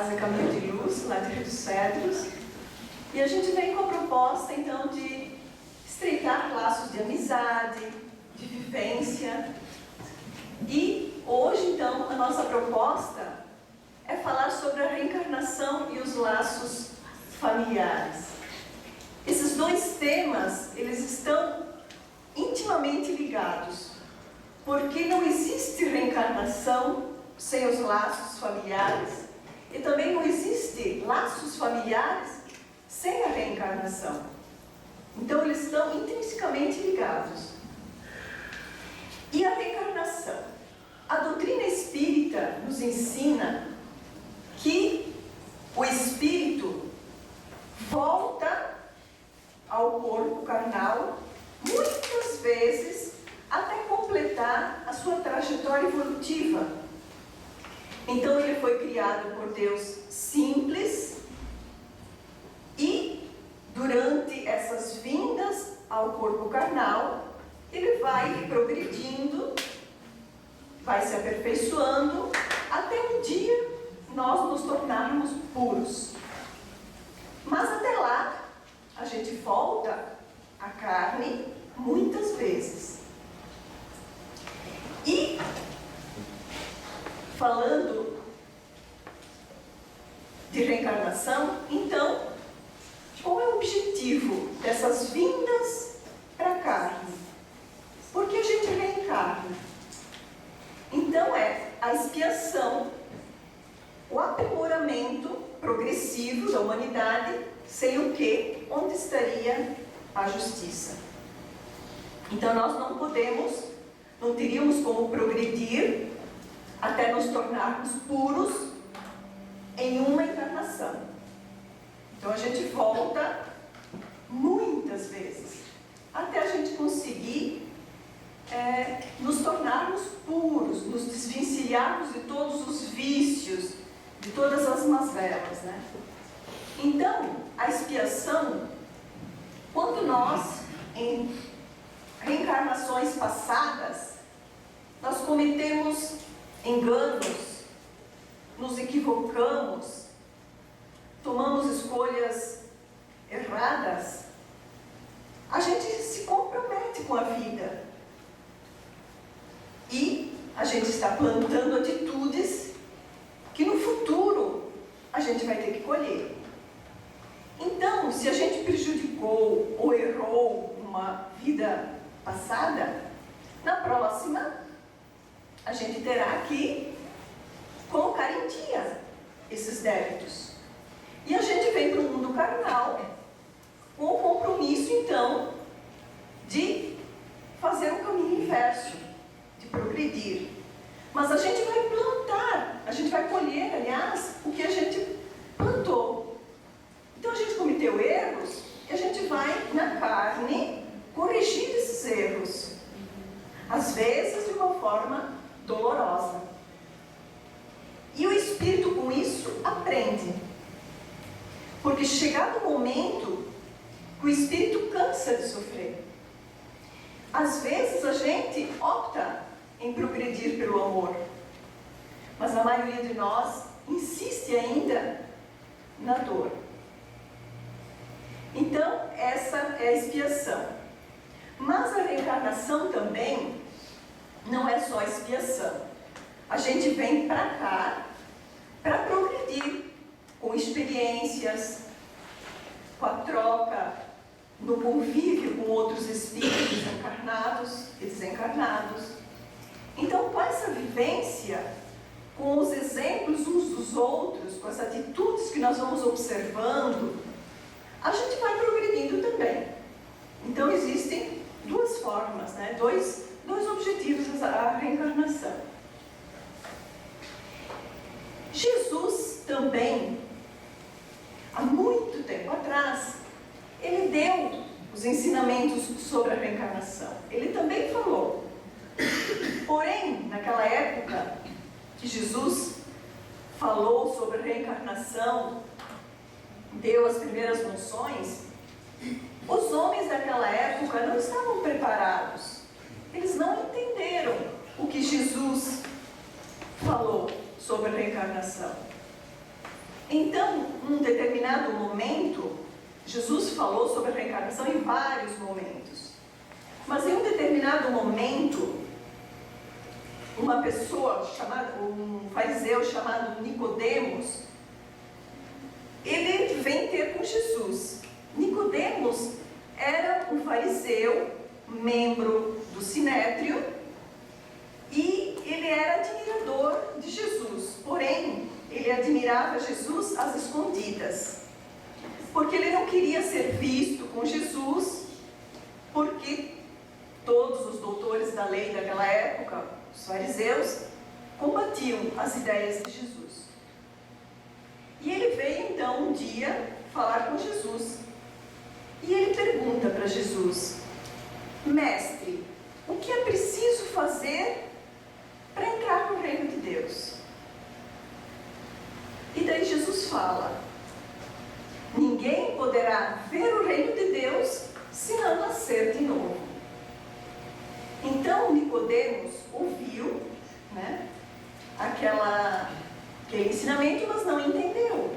Casa Caminho de Luz, lá de Rio dos Cedros. E a gente vem com a proposta, então, de estreitar laços de amizade, de vivência. E hoje, então, a nossa proposta é falar sobre a reencarnação e os laços familiares. Esses dois temas, eles estão intimamente ligados, porque não existe reencarnação sem os laços familiares, e também não existe laços familiares sem a reencarnação. Então, eles estão intrinsecamente ligados. E a reencarnação? A doutrina espírita nos ensina que o espírito volta ao corpo carnal muitas vezes até completar a sua trajetória evolutiva. Então ele foi criado por Deus simples e durante essas vindas ao corpo carnal ele vai progredindo, vai se aperfeiçoando até um dia nós nos tornarmos puros. Mas até lá a gente volta à carne muitas vezes. E falando de reencarnação, então, qual é o objetivo dessas vindas para a carne? Por que a gente reencarna? Então é a expiação, o aprimoramento progressivo da humanidade, sem o que, onde estaria a justiça? Então nós não teríamos como progredir até nos tornarmos puros em uma encarnação. Então a gente volta muitas vezes até a gente conseguir nos tornarmos puros, nos desvencilharmos de todos os vícios, de todas as mazelas, né? Então, a expiação, quando nós, em reencarnações passadas, nós cometemos enganos, nos equivocamos, tomamos escolhas erradas, a gente se compromete com a vida. E a gente está plantando atitudes que no futuro a gente vai ter que colher. Então, se a gente prejudicou ou errou uma vida passada, na próxima a gente terá que colocar em dia esses débitos. E a gente vem para o mundo carnal com o compromisso, então, de fazer o caminho inverso, de progredir. Mas a gente vai plantar, a gente vai colher, aliás, o que a gente plantou. Então a gente cometeu erros e a gente vai, na carne, corrigir esses erros. Às vezes de uma forma dolorosa. E o espírito com isso aprende. Porque chegado o momento, o espírito cansa de sofrer. Às vezes a gente opta em progredir pelo amor, mas a maioria de nós insiste ainda na dor. Então, essa é a expiação. Mas a reencarnação também não é só expiação. A gente vem para cá para progredir com experiências, com a troca, no convívio com outros espíritos encarnados e desencarnados. Então, com essa vivência, com os exemplos uns dos outros, com as atitudes que nós vamos observando, a gente vai progredindo também. Então, existem duas formas, né? Dois objetivos a reencarnação. Jesus também, há muito tempo atrás, ele deu os ensinamentos sobre a reencarnação. Ele também falou. Porém, naquela época que Jesus falou sobre a reencarnação, deu as primeiras noções, os homens daquela época não estavam preparados. Eles não entenderam o que Jesus falou sobre a reencarnação. Então, num determinado momento, Jesus falou sobre a reencarnação em vários momentos. Mas em um determinado momento, uma pessoa chamada, um fariseu chamado Nicodemos, ele vem ter com Jesus. Nicodemos era um fariseu, membro do Sinédrio, e ele era admirador de Jesus. Porém, ele admirava Jesus às escondidas, porque ele não queria ser visto com Jesus, porque todos os doutores da lei daquela época, os fariseus, combatiam as ideias de Jesus. E ele veio então um dia falar com Jesus. E ele pergunta para Jesus: Mestre, o que é preciso fazer para entrar no reino de Deus? E daí Jesus fala: ninguém poderá ver o reino de Deus se não nascer de novo. Então Nicodemos ouviu, né, aquele ensinamento, mas não entendeu.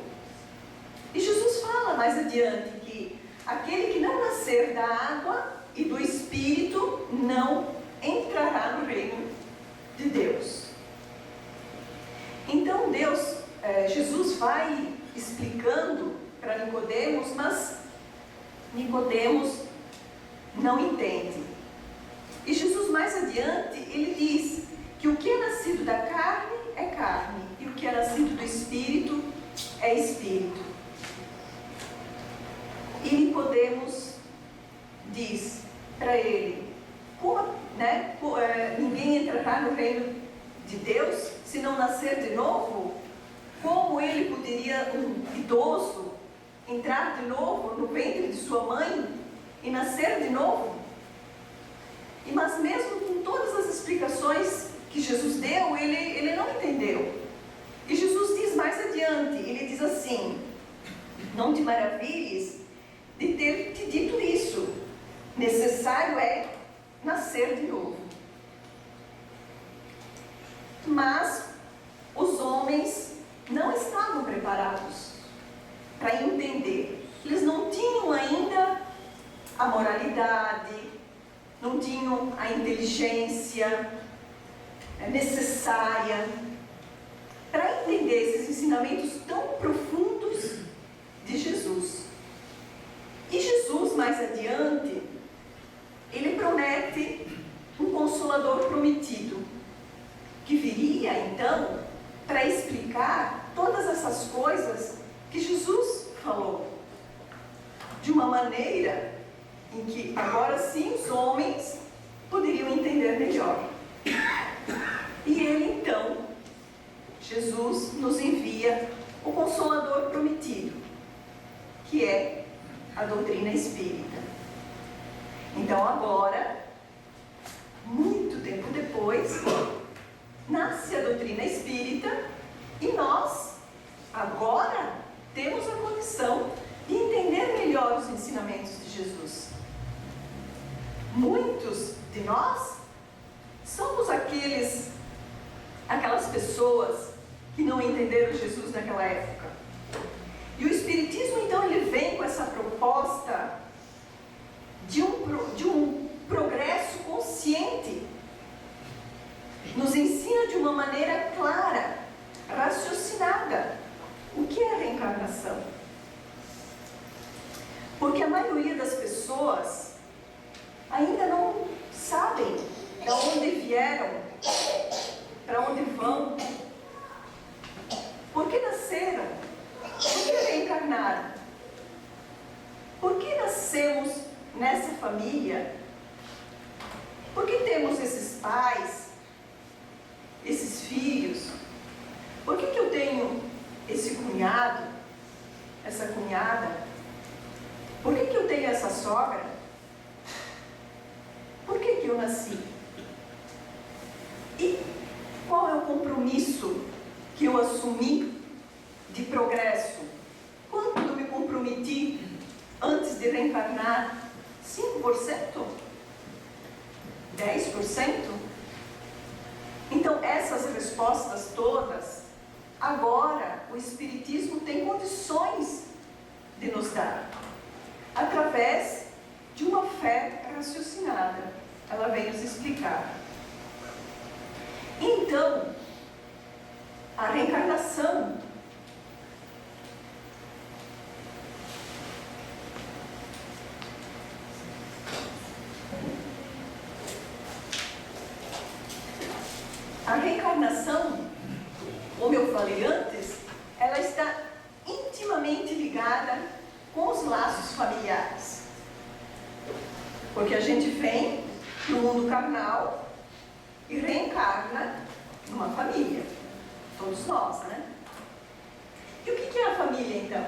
E Jesus fala mais adiante que aquele que não nascer da água e do Espírito não entrará no reino de Deus. Então Jesus vai explicando para Nicodemos, mas Nicodemos não entende. E Jesus mais adiante, ele diz que o que é nascido da carne é carne, e o que é nascido do Espírito é Espírito. E Nicodemos diz para ele: ninguém entrará no reino de Deus se não nascer de novo? Como ele poderia, um idoso, entrar de novo no ventre de sua mãe e nascer de novo? Mas mesmo com todas as explicações que Jesus deu, ele não entendeu. E Jesus diz mais adiante, ele diz assim: não te maravilhes de ter te dito isso, necessário é nascer de novo. Mas os homens não estavam preparados para entender. Eles não tinham ainda a moralidade, não tinham a inteligência necessária para entender esses ensinamentos tão profundos de Jesus. E Jesus, mais adiante, ele promete um Consolador prometido, que viria então para explicar todas essas coisas que Jesus falou, de uma maneira em que agora sim os homens poderiam entender melhor. E ele então, Jesus, nos envia o Consolador prometido, que é a doutrina espírita. Então agora, muito tempo depois, nasce a doutrina espírita e nós agora temos a condição de entender melhor os ensinamentos de Jesus. Muitos de nós somos aquelas pessoas que não entenderam Jesus naquela época. E o Espiritismo então ele vem com essa proposta de um progresso consciente. Nos ensina de uma maneira clara, raciocinada, o que é a reencarnação. Porque a maioria das pessoas ainda não sabem de onde vieram, para onde vão, por que nasceram, por que reencarnaram, por que nascemos nessa família, por que temos esses pais, esses filhos, por que eu tenho esse cunhado, essa cunhada, por que eu tenho essa sogra, por que eu nasci? E qual é o compromisso que eu assumi de progresso? Quanto eu me comprometi antes de reencarnar? 5%? 10%? Então essas respostas todas, agora o Espiritismo tem condições de nos dar, através de uma fé raciocinada. Ela vem nos explicar. Então, a reencarnação como eu falei antes, ela está intimamente ligada com os laços familiares. Porque a gente vem no mundo carnal e reencarna numa família. Todos nós, né? E o que é a família, então?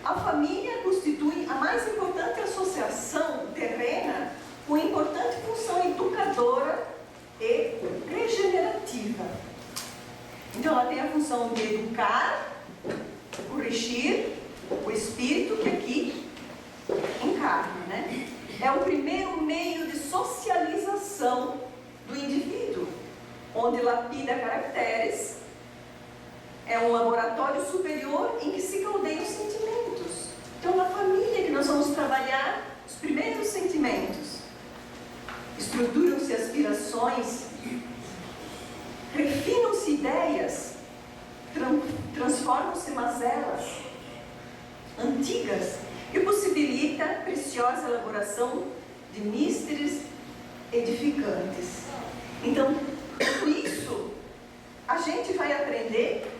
A família constitui a mais importante associação terrena com importante função educadora e regenerativa. Então, ela tem a função de educar, corrigir o espírito que aqui encarna, né? É o primeiro meio de socialização do indivíduo, onde lapida caracteres. É um laboratório superior em que se caldeiam os sentimentos. Então, na família que nós vamos trabalhar os primeiros sentimentos. Estruturam-se aspirações, refinam-se ideias, transformam-se mazelas antigas e possibilita a preciosa elaboração de místeres edificantes. Então, tudo isso a gente vai aprender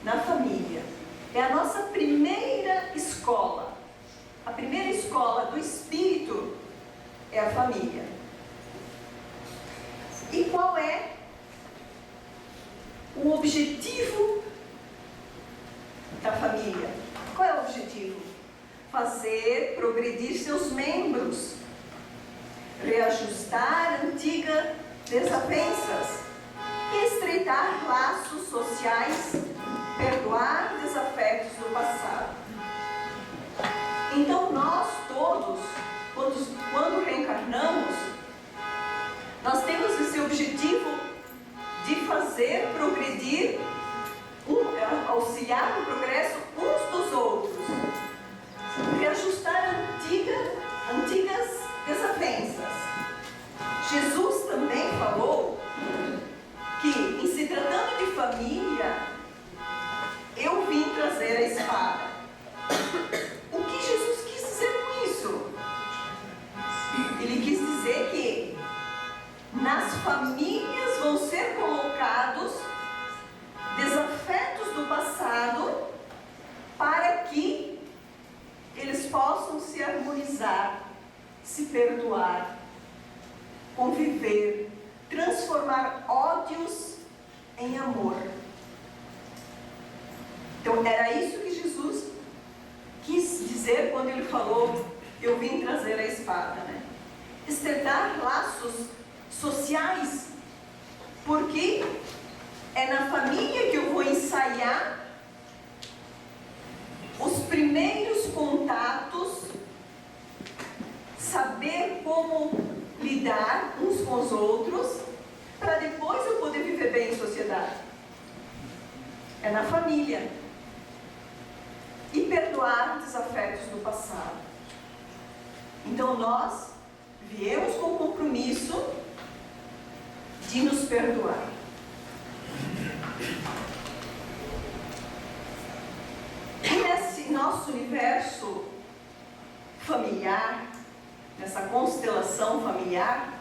na família. É a nossa primeira escola. A primeira escola do espírito é a família. E qual é o objetivo da família? Qual é o objetivo? Fazer progredir seus membros, reajustar antigas desavenças, estreitar laços sociais, perdoar desafetos do passado. Então nós todos, quando reencarnamos, nós temos esse objetivo de fazer progredir, auxiliar no progresso uns dos outros, reajustar antigas desavenças. Jesus também falou que, em se tratando de família, eu vim trazer a espada. O que Jesus quis dizer com isso? Ele quis dizer que nas famílias vão ser colocados desafetos do passado para que eles possam se harmonizar, se perdoar, conviver, transformar ódios em amor. Então era isso que Jesus quis dizer quando ele falou: eu vim trazer a espada, né? Estreitar laços sociais, porque é na família que eu vou ensaiar os primeiros contatos, saber como lidar uns com os outros, para depois eu poder viver bem em sociedade. É na família. E perdoar desafetos do passado. Então nós viemos com o compromisso de nos perdoar. E nesse nosso universo familiar, nessa constelação familiar,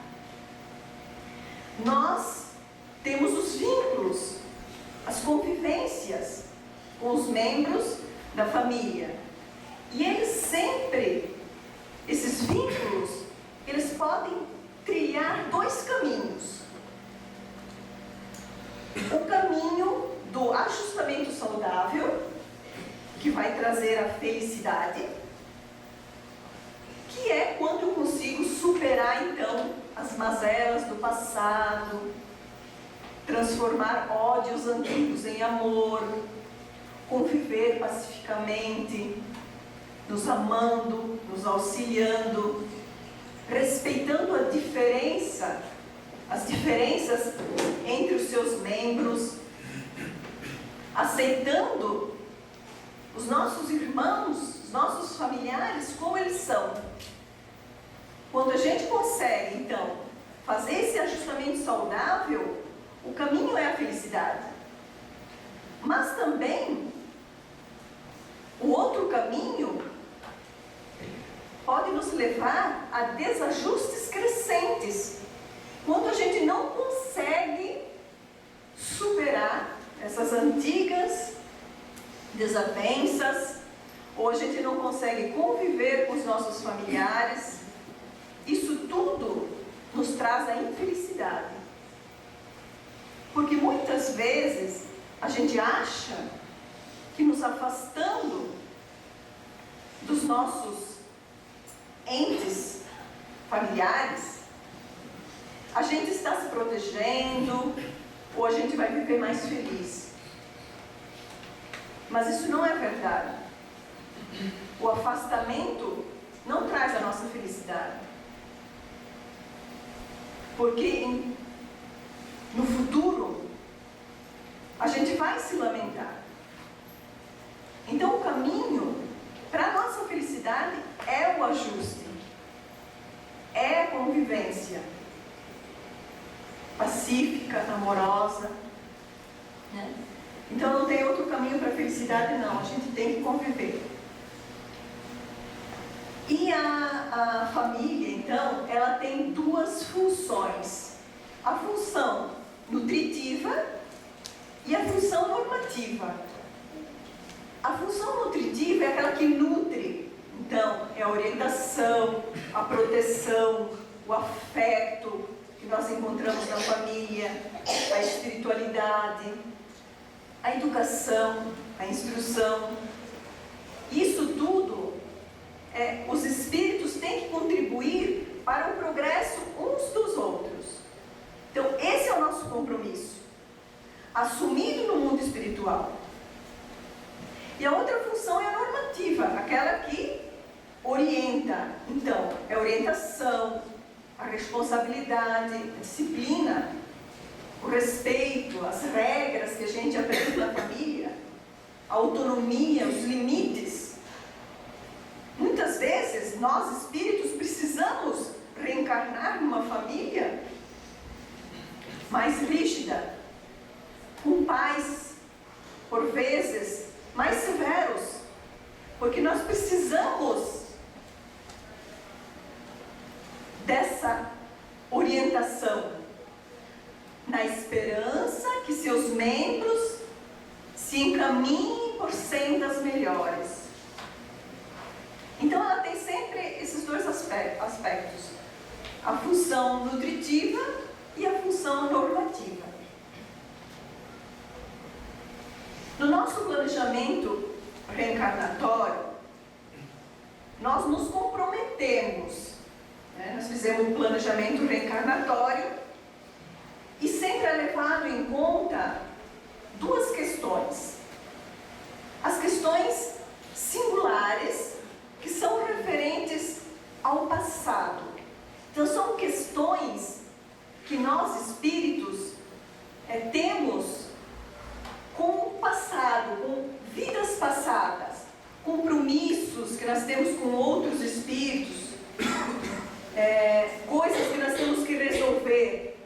nós temos os vínculos, as convivências com os membros da família. E eles sempre, esses vínculos, eles podem trilhar dois caminhos. O caminho do ajustamento saudável, que vai trazer a felicidade, que é quando eu consigo superar então as mazelas do passado, transformar ódios antigos em amor, conviver pacificamente, nos amando, nos auxiliando, respeitando as diferenças entre os seus membros, aceitando os nossos irmãos, os nossos familiares como eles são. Quando a gente consegue, então, fazer esse ajustamento saudável, o caminho é a felicidade. Mas também, o outro caminho pode nos levar a desajustes crescentes, quando a gente não consegue superar essas antigas desavenças, ou a gente não consegue conviver com os nossos familiares. Isso tudo nos traz a infelicidade. Porque muitas vezes a gente acha que nos afastando dos nossos entes familiares, a gente está se protegendo, ou a gente vai viver mais feliz. Mas isso não é verdade. O afastamento não traz a nossa felicidade. Porque no futuro, a gente vai se lamentar. Então, o caminho para a nossa felicidade é o ajuste, é a convivência pacífica, amorosa, né? Então, não tem outro caminho para a felicidade, não. A gente tem que conviver. E a família, então, ela tem duas funções. A função nutritiva e a função normativa. A função nutritiva é aquela que nutre. Então, é a orientação, a proteção, o afeto que nós encontramos na família, a espiritualidade, a educação, a instrução. Isso tudo, os espíritos têm que contribuir para o progresso uns dos outros. Então, esse é o nosso compromisso, assumido no mundo espiritual. E a outra função é a normativa, aquela que orienta. Então, é a orientação, a responsabilidade, a disciplina, o respeito, as regras que a gente aprende na família, a autonomia, os limites. Muitas vezes, nós espíritos precisamos reencarnar numa família mais rígida, com pais, por vezes, mais severos, porque nós precisamos dessa orientação, na esperança que seus membros se encaminhem por sendas melhores. Então, ela tem sempre esses dois aspectos, a função nutritiva e a função normativa. No nosso planejamento reencarnatório, nós nos comprometemos, né? Nós fizemos um planejamento reencarnatório e sempre é levado em conta duas questões. As questões singulares, que são referentes ao passado. Então, são questões que nós, espíritos, temos com o passado, com vidas passadas, compromissos que nós temos com outros espíritos, coisas que nós temos que resolver.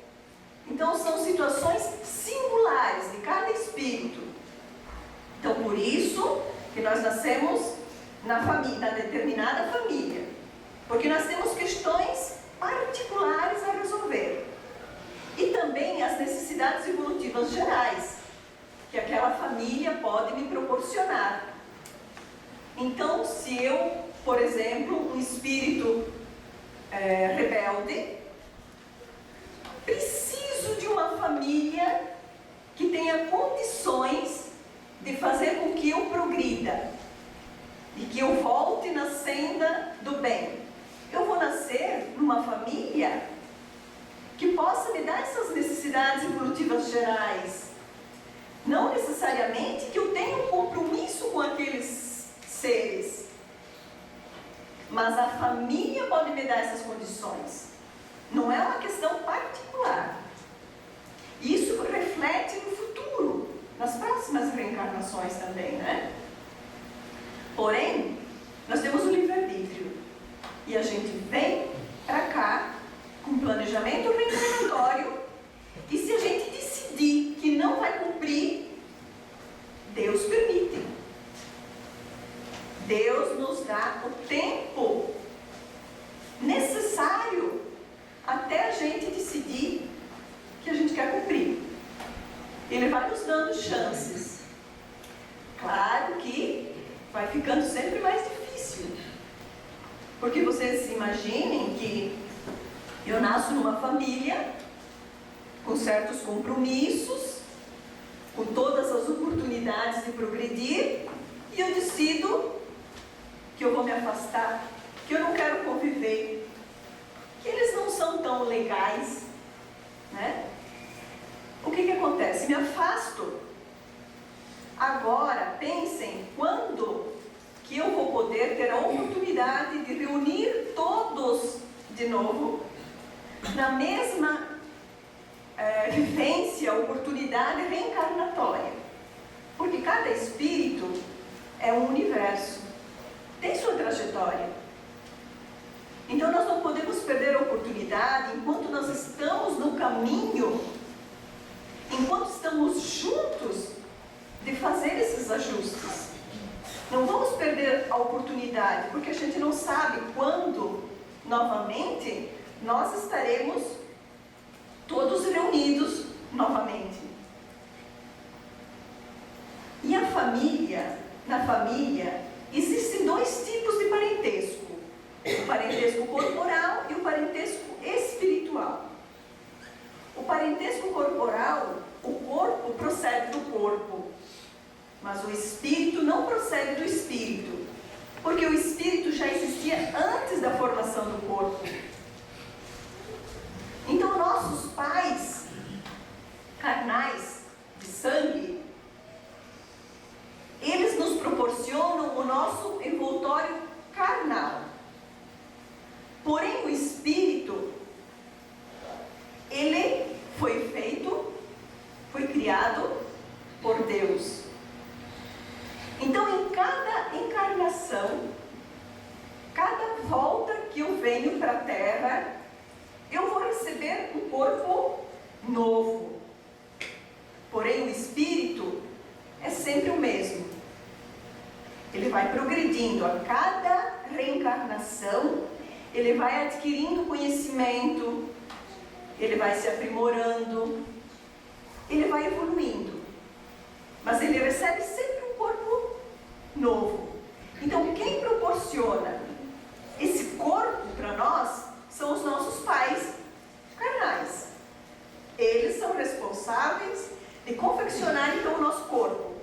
Então, são situações singulares de cada espírito. Então, por isso que nós nascemos na determinada família, porque nós temos questões particulares a resolver. E também as necessidades evolutivas gerais, que aquela família pode me proporcionar. Então, se eu, por exemplo, um espírito rebelde, preciso de uma família que tenha condições de fazer com que eu progrida e que eu volte na senda do bem. Eu vou nascer numa família que possa me dar essas necessidades evolutivas gerais. Não necessariamente que eu tenha um compromisso com aqueles seres, mas a família pode me dar essas condições. Não é uma questão particular. Isso reflete no futuro. nas próximas reencarnações também, né? Porém, nós temos o livre-arbítrio. E a gente vem para cá com planejamento reencarnatório. E se a gente decidir que não vai cumprir, Deus permite. Deus nos dá o tempo necessário até a gente decidir que a gente quer cumprir. Ele vai nos dando chances. Claro que vai ficando sempre mais difícil. Porque vocês imaginem que eu nasço numa família com certos compromissos, com todas as oportunidades de progredir, e eu decido que eu vou me afastar, que eu não quero conviver, que eles não são tão legais, né? O que acontece? Me afasto. Agora, pensem, quando que eu vou poder ter a oportunidade de reunir todos de novo, na mesma vivência, oportunidade reencarnatória. Porque cada espírito é um universo, tem sua trajetória. Então nós não podemos perder a oportunidade enquanto nós estamos no caminho, enquanto estamos juntos, de fazer esses ajustes. Não vamos perder a oportunidade, porque a gente não sabe quando, novamente, nós estaremos todos reunidos novamente. E a família, na família, existem dois tipos de parentesco: o parentesco corporal e o parentesco espiritual. O parentesco corporal, o corpo procede do corpo, mas o espírito não procede do espírito, porque o espírito já existia antes da formação do corpo. Então nossos pais carnais, de sangue, eles nos proporcionam o nosso envoltório carnal. Porém o espírito, ele foi feito, foi criado por Deus. Então em cada encarnação, cada volta que eu venho para a Terra, eu vou receber um corpo novo. Porém o espírito é sempre o mesmo. Ele vai progredindo a cada reencarnação, ele vai adquirindo conhecimento, ele vai se aprimorando, ele vai evoluindo. Mas ele recebe sempre um corpo novo. Então quem proporciona esse corpo para nós são os nossos pais carnais. Eles são responsáveis de confeccionar então o nosso corpo.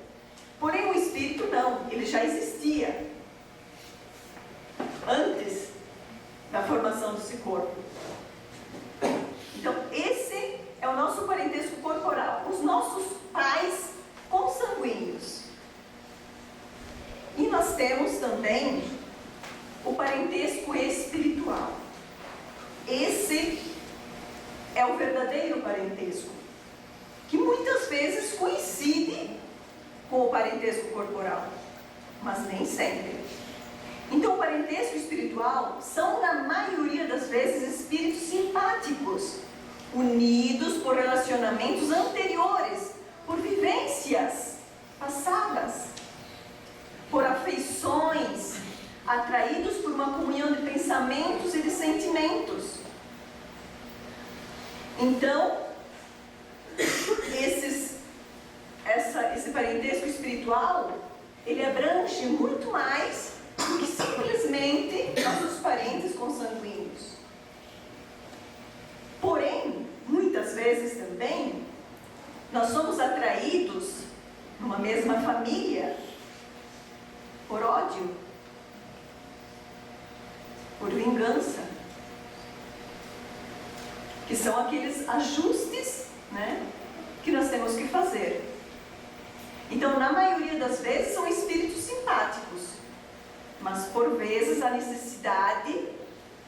Porém o espírito não, ele já existia antes da formação desse corpo. Então esse é o nosso parentesco corporal, os nossos pais consanguíneos. E nós temos também o parentesco espiritual. Esse é o verdadeiro parentesco, que muitas vezes coincide com o parentesco corporal, mas nem sempre. Então o parentesco espiritual são, na maioria das vezes, espíritos simpáticos, unidos por relacionamentos anteriores, por vivências passadas, por afeições, atraídos por uma comunhão de pensamentos e de sentimentos. Então, esse parentesco espiritual, ele abrange muito mais do que simplesmente nossos parentes consanguíneos. Porém, muitas vezes também, nós somos atraídos numa mesma família por ódio, por vingança, que são aqueles ajustes, né, que nós temos que fazer. Então, na maioria das vezes, são espíritos simpáticos, mas por vezes a necessidade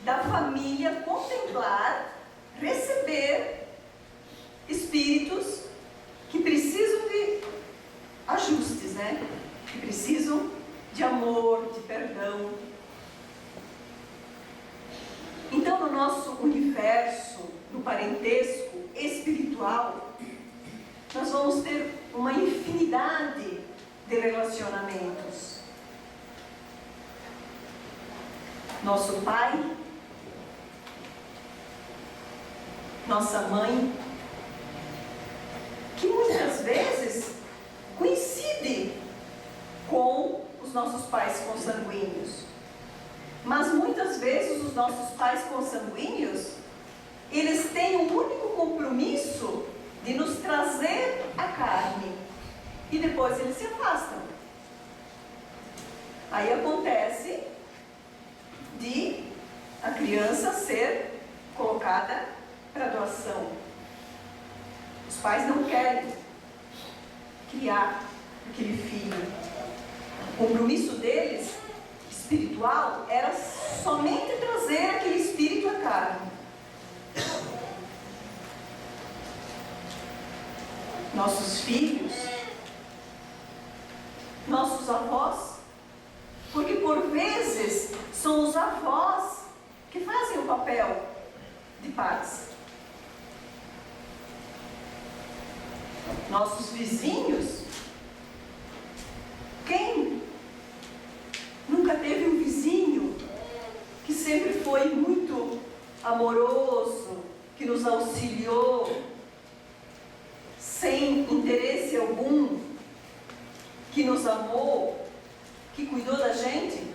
da família contemplar, receber espíritos que precisam de ajustes, né? Que precisam de amor, de perdão. Então, no nosso universo, no parentesco espiritual, nós vamos ter uma infinidade de relacionamentos. Nosso pai, nossa mãe, que muitas vezes coincide com os nossos pais consanguíneos. Mas muitas vezes os nossos pais consanguíneos, eles têm um único compromisso de nos trazer a carne. E depois eles se afastam. Aí acontece de a criança ser colocada para doação. Os pais não querem criar aquele filho. O compromisso deles, espiritual, era somente trazer aquele espírito à carne. Nossos filhos, nossos avós, porque por vezes são os avós que fazem o papel de pais. Nossos vizinhos, quem nunca teve um vizinho que sempre foi muito amoroso, que nos auxiliou, sem interesse algum, que nos amou, que cuidou da gente?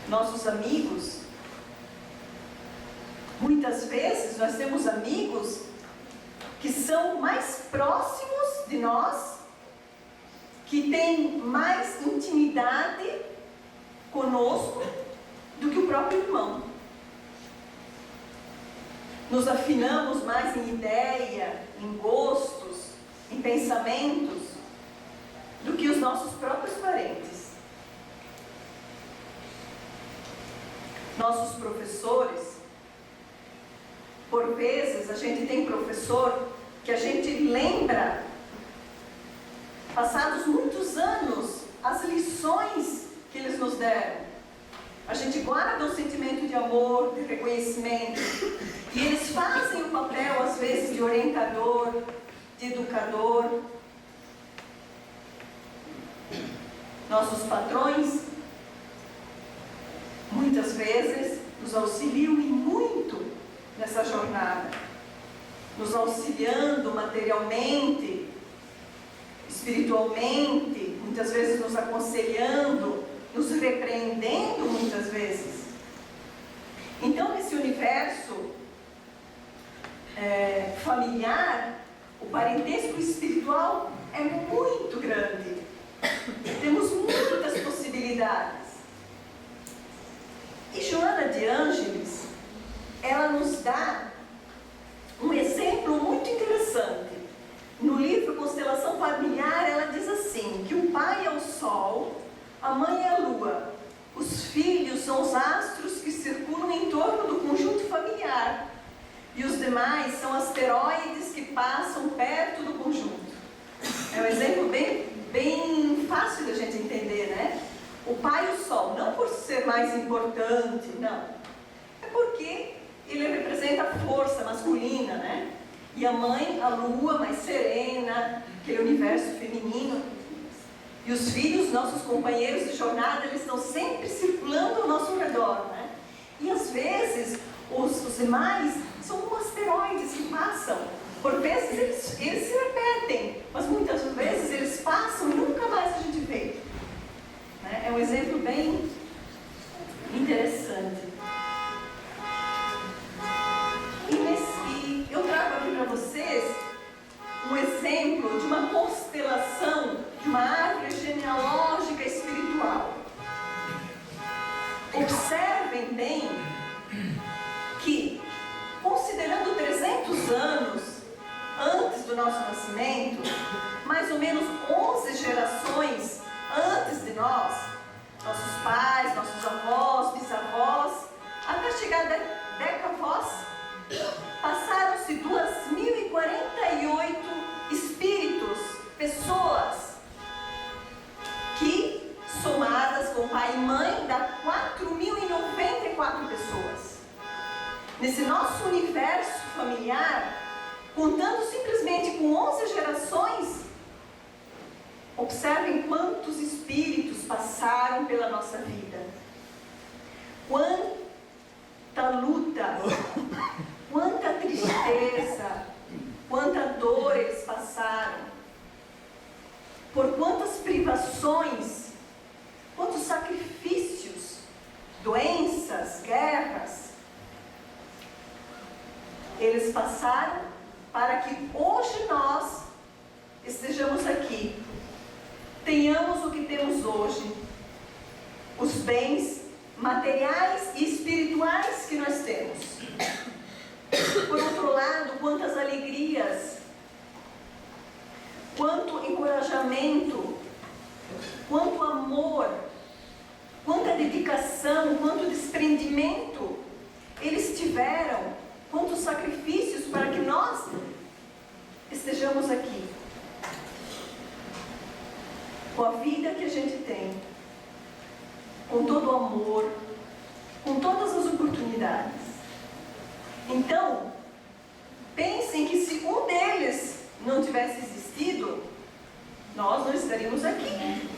Nossos amigos, muitas vezes nós temos amigos que são mais próximos de nós, que têm mais intimidade conosco do que o próprio irmão. Nos afinamos mais em ideia, em gostos, em pensamentos, do que os nossos próprios parentes. Nossos professores, por vezes a gente tem professor que a gente lembra, passados muitos anos, as lições que eles nos deram. A gente guarda um sentimento de amor, de reconhecimento, e eles fazem o papel, às vezes, de orientador, de educador. Nossos patrões, muitas vezes, nos auxiliam e muito nessa jornada, nos auxiliando materialmente, espiritualmente, muitas vezes nos aconselhando, nos repreendendo muitas vezes. Então, nesse universo familiar, o parentesco espiritual é muito grande. Temos muitas possibilidades. E Joana de Ângeles, ela nos dá um exemplo muito interessante. No livro Constelação Familiar, ela diz assim, que o pai é o sol, a mãe é a lua, os filhos são os astros que circulam em torno do conjunto familiar, e os demais são asteroides que passam perto do conjunto. É um exemplo bem fácil da gente entender, né? O pai e o sol, não por ser mais importante, não. É porque ele representa a força masculina, né? E a mãe, a lua, mais serena, aquele universo feminino. E os filhos, nossos companheiros de jornada, eles estão sempre circulando ao nosso redor, né? E às vezes, os demais são como asteroides que passam. Por vezes eles se repetem, mas muitas vezes eles passam e nunca mais a gente vê. Né? É um exemplo bem interessante. E eu trago aqui para vocês um exemplo de uma constelação, de uma árvore genealógica espiritual. Observem bem que, considerando 300 anos antes do nosso nascimento, mais ou menos 11 gerações antes de nós, nossos pais, nossos avós, bisavós, até chegar a decavós, passaram-se 2048 mãe dá 4.094 pessoas. Nesse nosso universo familiar, contando simplesmente com 11 gerações, observem quantos espíritos passaram pela nossa vida. Quanta luta, quanta tristeza, quanta dor eles passaram. Por quantas privações, quantos sacrifícios, doenças, guerras eles passaram para que hoje nós estejamos aqui, tenhamos o que temos hoje, os bens materiais e espirituais que nós temos. Por outro lado, quantas alegrias, quanto encorajamento, quanto amor, quanta dedicação, quanto desprendimento eles tiveram, quantos sacrifícios para que nós estejamos aqui, com a vida que a gente tem, com todo o amor, com todas as oportunidades. Então, pensem que se um deles não tivesse existido, nós não estaríamos aqui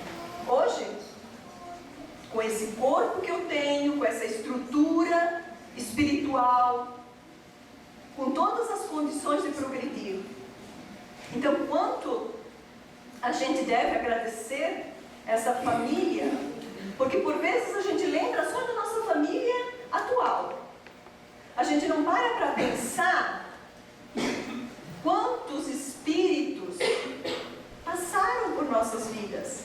hoje, com esse corpo que eu tenho, com essa estrutura espiritual, com todas as condições de progredir. Então, quanto a gente deve agradecer essa família, porque por vezes a gente lembra só da nossa família atual. A gente não para pensar quantos espíritos passaram por nossas vidas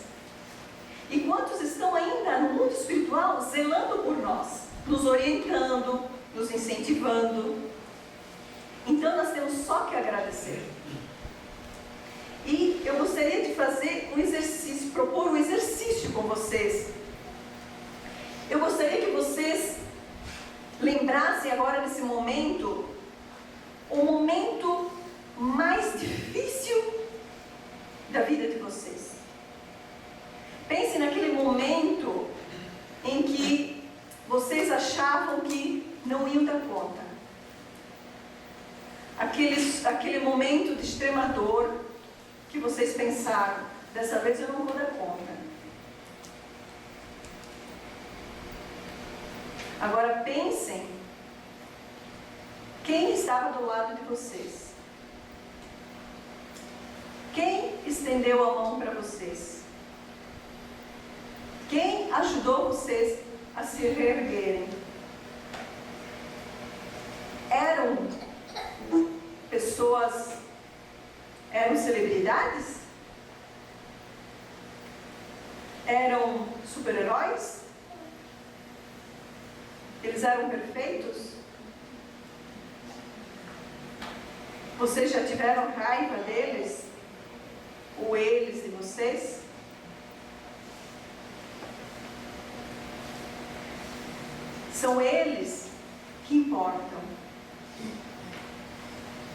e quantos estão ainda no mundo espiritual zelando por nós, nos orientando, nos incentivando. Então nós temos só que agradecer. E eu gostaria de fazer um exercício, propor um exercício com vocês. Eu gostaria que vocês lembrassem agora nesse momento, o momento mais difícil da vida de vocês. Pense naquele momento em que vocês achavam que não iam dar conta. Aquele momento de extrema dor que vocês pensaram, dessa vez eu não vou dar conta. Agora pensem, quem estava do lado de vocês? Quem estendeu a mão para vocês? Quem ajudou vocês a se reerguerem? Eram pessoas, eram celebridades? Eram super-heróis? Eles eram perfeitos? Vocês já tiveram raiva deles? Ou eles de vocês? São eles que importam.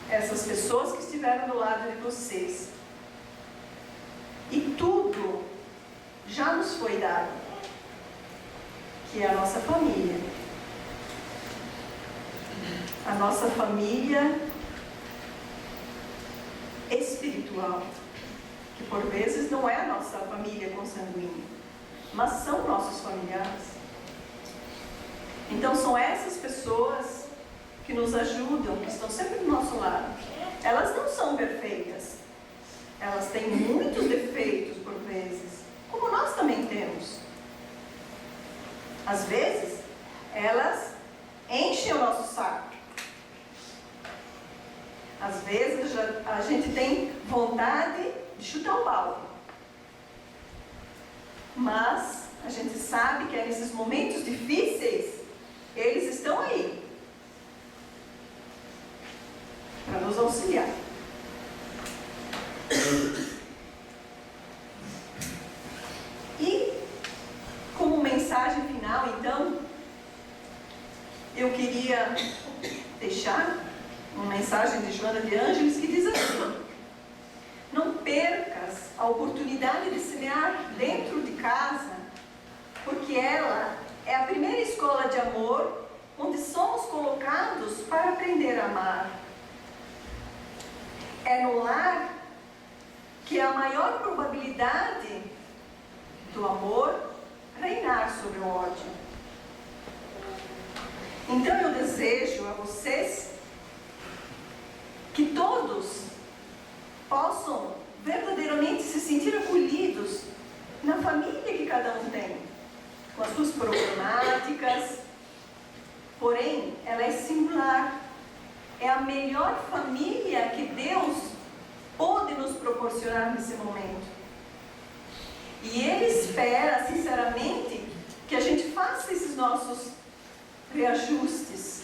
Essas pessoas que estiveram do lado de vocês. E tudo já nos foi dado, que é a nossa família. A nossa família espiritual, que por vezes não é a nossa família consanguínea, mas são nossos familiares. Então são essas pessoas que nos ajudam, que estão sempre do nosso lado. Elas não são perfeitas, elas têm muitos defeitos por vezes, como nós também temos. Às vezes elas enchem o nosso saco. Às vezes a gente tem vontade de chutar o balde. Mas a gente sabe que é nesses momentos difíceis, eles estão aí para nos auxiliar. E como mensagem final, então, eu queria deixar uma mensagem de Joana de Ângeles que diz assim: não percas a oportunidade de semear dentro de casa porque ela é a primeira escola de amor onde somos colocados para aprender a amar. É no lar que a maior probabilidade do amor reinar sobre o ódio. Então eu desejo a vocês que todos possam verdadeiramente se sentir acolhidos na família que cada um tem, com as suas problemáticas, porém ela é singular, é a melhor família que Deus pôde nos proporcionar nesse momento. E Ele espera, sinceramente, que a gente faça esses nossos reajustes,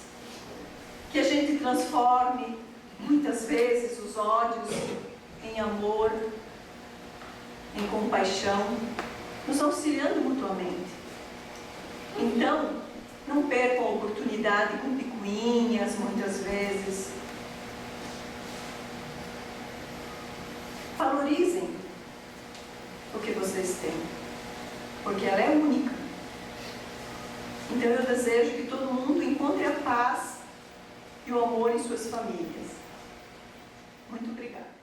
que a gente transforme, muitas vezes, os ódios em amor, em compaixão, nos auxiliando mutuamente. Então, não percam a oportunidade com picuinhas, muitas vezes. Valorizem o que vocês têm, porque ela é única. Então eu desejo que todo mundo encontre a paz e o amor em suas famílias. Muito obrigada.